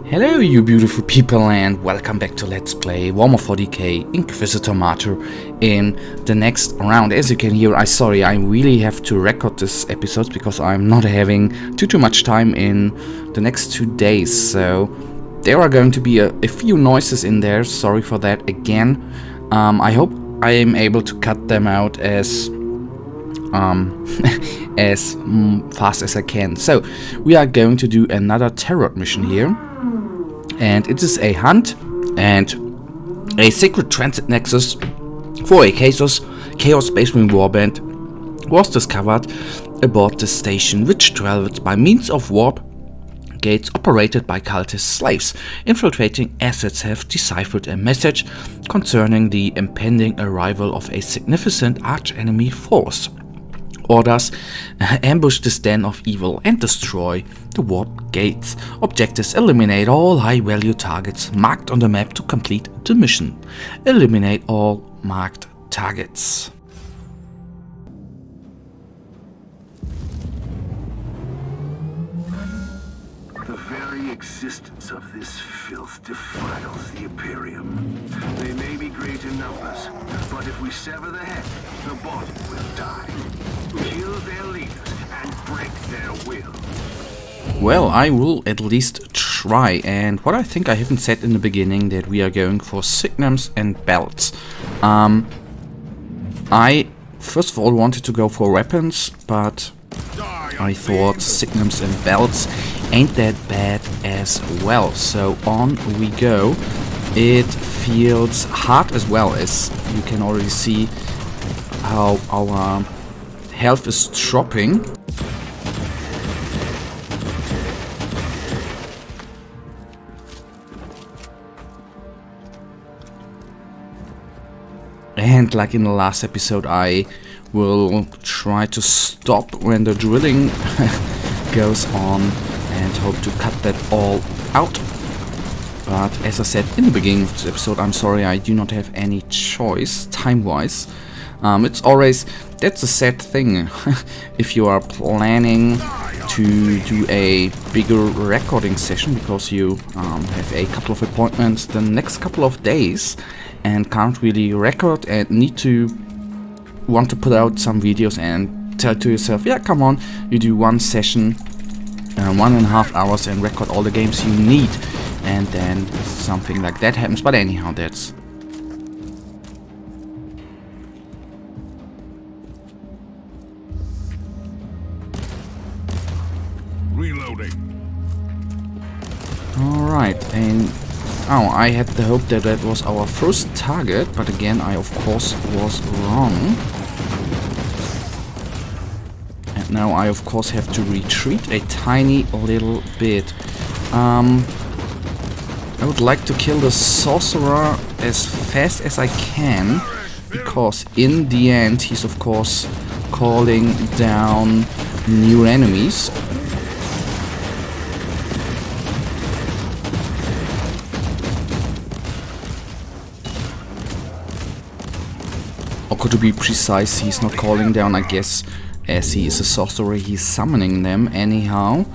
Hello you beautiful people and welcome back to Let's Play Warhammer 40k Inquisitor Martyr in the next round. As you can hear, I really have to record this episode because I'm not having too much time in the next 2 days. So there are going to be a few noises in there, sorry for that again. I hope I am able to cut them out as as fast as I can. So we are going to do another terror mission here. And it is a hunt and a secret transit nexus for a Chaos Space Marine warband was discovered aboard the station, which traveled by means of warp gates operated by cultist slaves. Infiltrating assets have deciphered a message concerning the impending arrival of a significant arch-enemy force. Orders: ambush this den of evil and destroy the warp gates. Objectives: eliminate all high-value targets marked on the map to complete the mission. Eliminate all marked targets. The very existence of this filth defiles the Imperium. They may be great in numbers, but if we sever the head, the body will die. Kill their leaders and break their will. Well, I will at least try, and what I think I haven't said in the beginning, that we are going for signums and belts. I first of all wanted to go for weapons, but I thought signums and belts ain't that bad as well. So on we go. It feels hard as well, as you can already see how our health is dropping. And like in the last episode, I will try to stop when the drilling goes on and hope to cut that all out. But as I said in the beginning of this episode, I'm sorry, I do not have any choice time-wise. It's always, that's a sad thing. If you are planning to do a bigger recording session because you have a couple of appointments the next couple of days and can't really record and want to put out some videos and tell to yourself, yeah, come on, you do one session, 1.5 hours and record all the games you need, and then something like that happens. But anyhow, that's Reloading. alright. And I had the hope that that was our first target, but again I of course was wrong. And now I of course have to retreat a tiny little bit. I would like to kill the sorcerer as fast as I can, because in the end he's of course calling down new enemies. Or to be precise, he's not calling down, I guess, as he is a sorcerer, he's summoning them. Anyhow,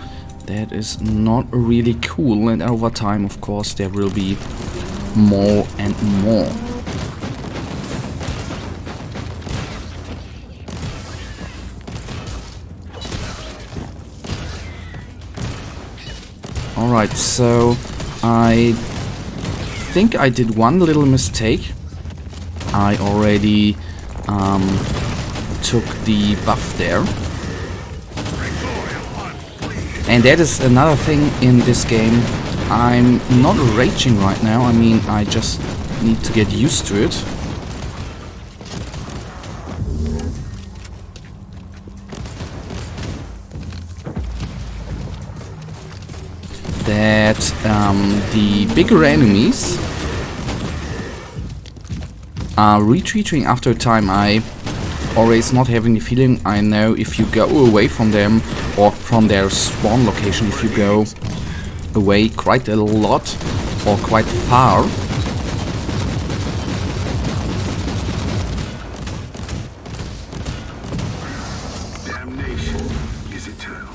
that is not really cool, and over time, of course, there will be more and more. Alright, so I think I did one little mistake. I already took the buff there. And that is another thing in this game. I'm not raging right now, I mean, I just need to get used to it. That the bigger enemies are retreating after a time. I always not having the feeling, I know if you go away from them or from their spawn location, if you go away quite a lot or quite far, Damnation is eternal.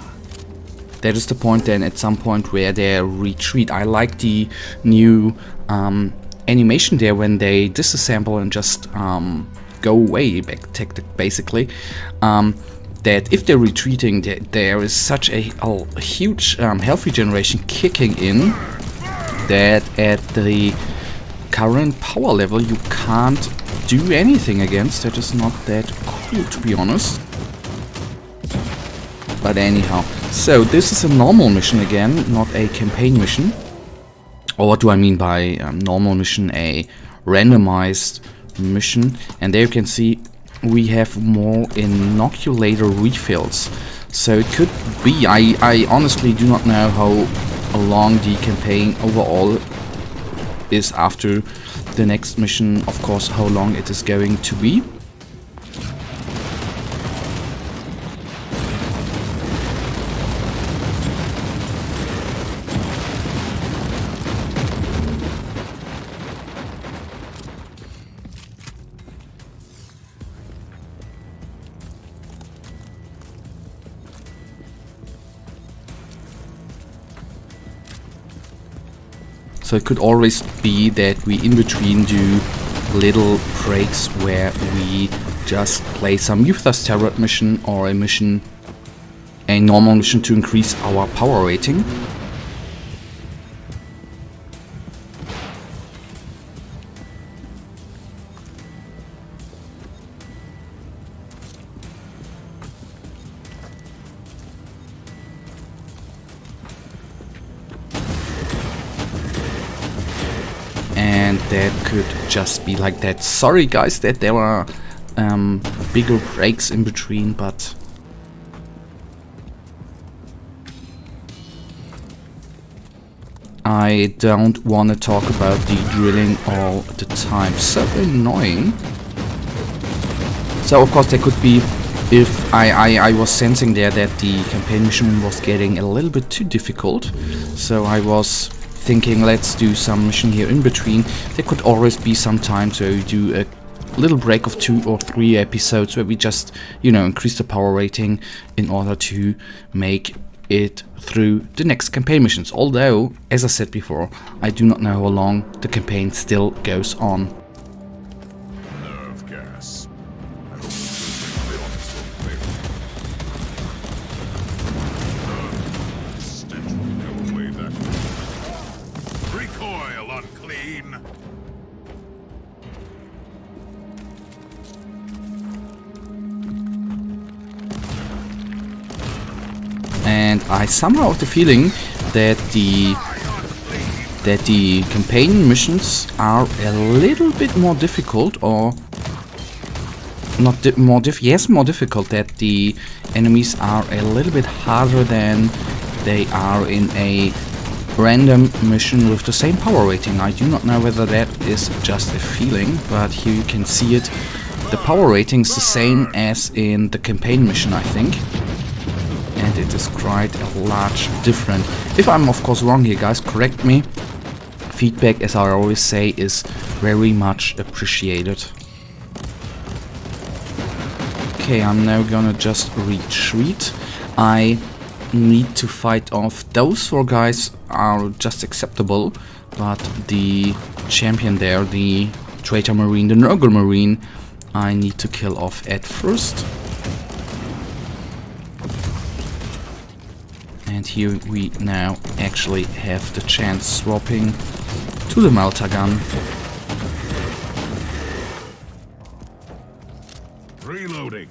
that is the point then at some point where they retreat. I like the new animation there when they disassemble and just go away, basically. That if they're retreating, there is such a huge health regeneration kicking in that at the current power level you can't do anything against. That is not that cool, to be honest. But anyhow, so this is a normal mission again, not a campaign mission. Or what do I mean by normal mission? A randomized mission. And there you can see we have more inoculator refills. So it could be, I honestly do not know how long the campaign overall is after the next mission, of course, how long it is going to be. So it could always be that we in between do little breaks where we just play some Youth Thus Terror mission or a normal mission to increase our power rating. And that could just be like that. Sorry guys that there are bigger breaks in between, but I don't want to talk about the drilling all the time. So annoying. So of course there could be, if I was sensing there that the campaign mission was getting a little bit too difficult, so I was thinking let's do some mission here in between. There could always be some time to do a little break of 2 or 3 episodes where we just, you know, increase the power rating in order to make it through the next campaign missions. Although, as I said before, I do not know how long the campaign still goes on. Nerve gas. Recoil, unclean. And I somehow have the feeling that the campaign missions are a little bit more difficult, or not more difficult. That the enemies are a little bit harder than they are in a random mission with the same power rating. I do not know whether that is just a feeling, but here you can see it. The power rating is the same as in the campaign mission, I think. And it is quite a large difference. If I'm of course wrong here, guys, correct me. Feedback, as I always say, is very much appreciated. Okay, I'm now gonna just retreat. I need to fight off those 4 guys are just acceptable, but the champion there, the traitor marine, the Nurgle marine, I need to kill off at first. And here we now actually have the chance swapping to the melter gun. Reloading.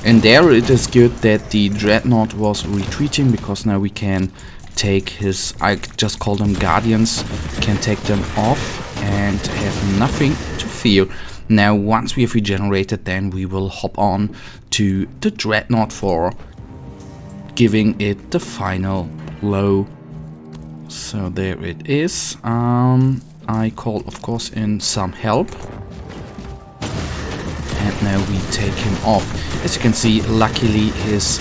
And there it is good that the Dreadnought was retreating, because now we can take his, I just call them guardians, can take them off and have nothing to fear. Now once we have regenerated, then we will hop on to the Dreadnought for giving it the final blow. So there it is. I call of course in some help. And now we take him off. As you can see, luckily his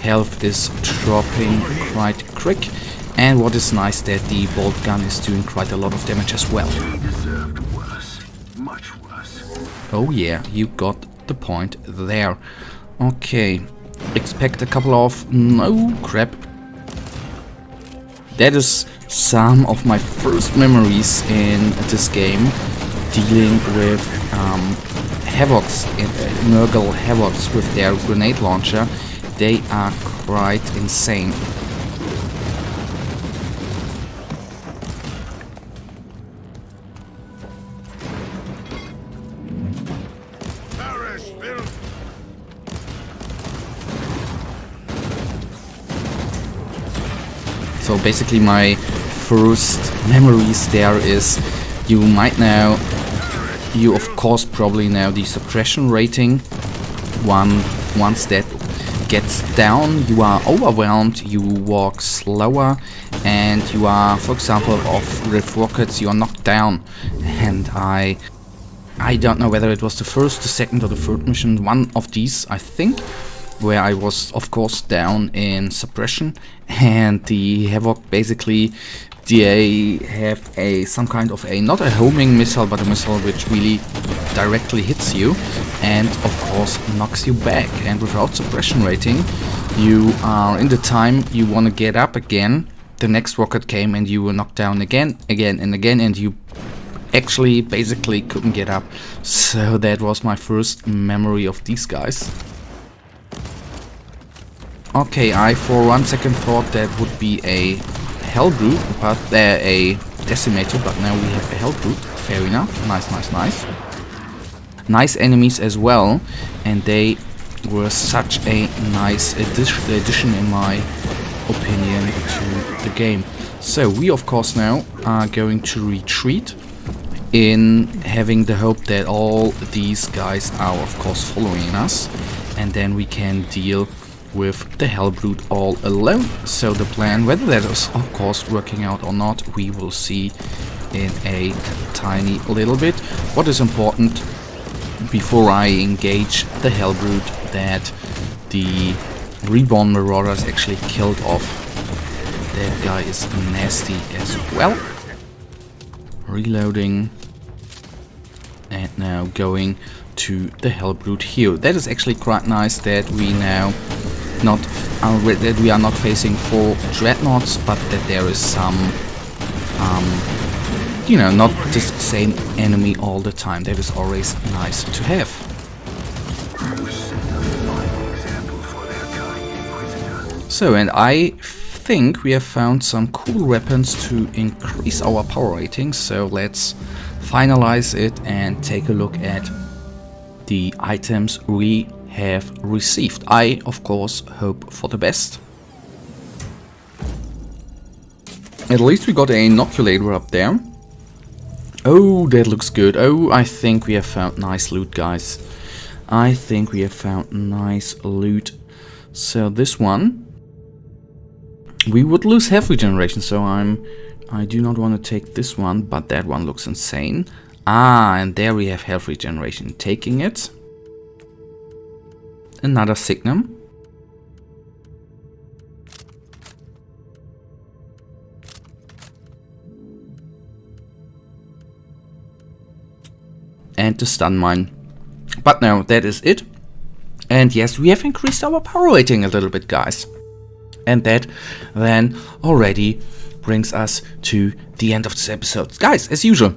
health is dropping quite quick. And what is nice, that the bolt gun is doing quite a lot of damage as well. He deserved worse. Much worse. Oh yeah, you got the point there. Okay, expect a couple of... No, crap. That is some of my first memories in this game, dealing with Havocs, Nurgle Havocs with their grenade launcher. They are quite insane. So basically my first memories there is, you might know, you of course probably know the suppression rating. Once that gets down, you are overwhelmed, you walk slower, and you are, for example, with rockets, you are knocked down. And I don't know whether it was the first, the second or the third mission, one of these I think, where I was of course down in suppression, and the Havoc basically, they have some kind of not a homing missile, but a missile which really directly hits you and of course knocks you back. And without suppression rating, you are in the time you want to get up again, the next rocket came and you were knocked down again, and you actually basically couldn't get up. So that was my first memory of these guys. Okay, I for 1 second thought that would be a Hellbrute, but a Decimator, but now we have a Hellbrute. Fair enough. Nice, nice, nice. Nice enemies as well, and they were such a nice addition in my opinion to the game. So we of course now are going to retreat, in having the hope that all these guys are of course following us, and then we can deal with the Hellbrute all alone. So the plan, whether that is of course working out or not, we will see in a tiny little bit. What is important before I engage the Hellbrute, that the Reborn Marauders actually killed off. That guy is nasty as well. Reloading, and now going to the Hellbrute here. That is actually quite nice that we now that we are not facing 4 dreadnoughts, but that there is some, you know, not the same enemy all the time. That is always nice to have. So, and I think we have found some cool weapons to increase our power rating. So let's finalize it and take a look at the items we have received. I of course hope for the best. At least we got an inoculator up there. Oh, that looks good. Oh, I think we have found nice loot, guys. I think we have found nice loot. So this one, we would lose health regeneration, so I do not want to take this one, but that one looks insane. Ah, and there we have health regeneration. Taking it. Another Signum. And the stun mine. But now that is it. And yes, we have increased our power rating a little bit, guys. And that then already brings us to the end of this episode. Guys, as usual,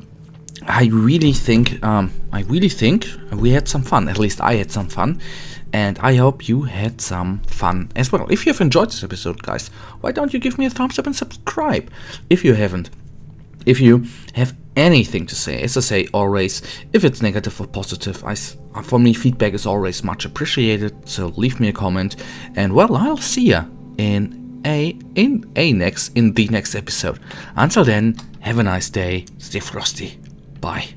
I really think we had some fun. At least I had some fun. And I hope you had some fun as well. If you have enjoyed this episode, guys, why don't you give me a thumbs up and subscribe if you haven't. If you have anything to say, as I say always, if it's negative or positive, for me feedback is always much appreciated. So leave me a comment, and well, I'll see ya in the next episode. Until then, have a nice day. Stay frosty. Bye.